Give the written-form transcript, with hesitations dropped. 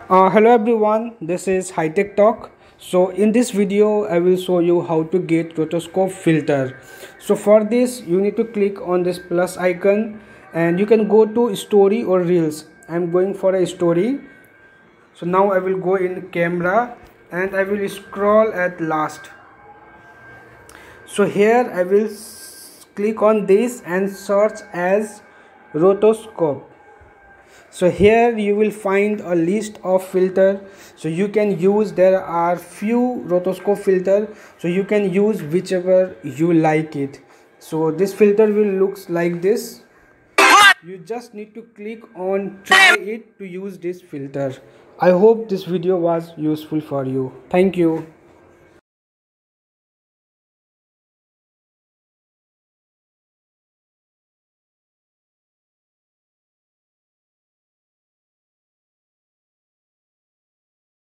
Hello everyone, this is HiTech Talk. So in this video I will show you how to get rotoscope filter. So for this you need to click on this plus icon and you can go to story or reels. I'm going for a story. So now I will go in camera and I will scroll at last. So here I will click on this and search as rotoscope. So here you will find a list of filter, so you can use. There are few rotoscope filter, so you can use whichever you like it. So this filter will looks like this. You just need to click on try it to use this filter. I hope this video was useful for you. Thank you.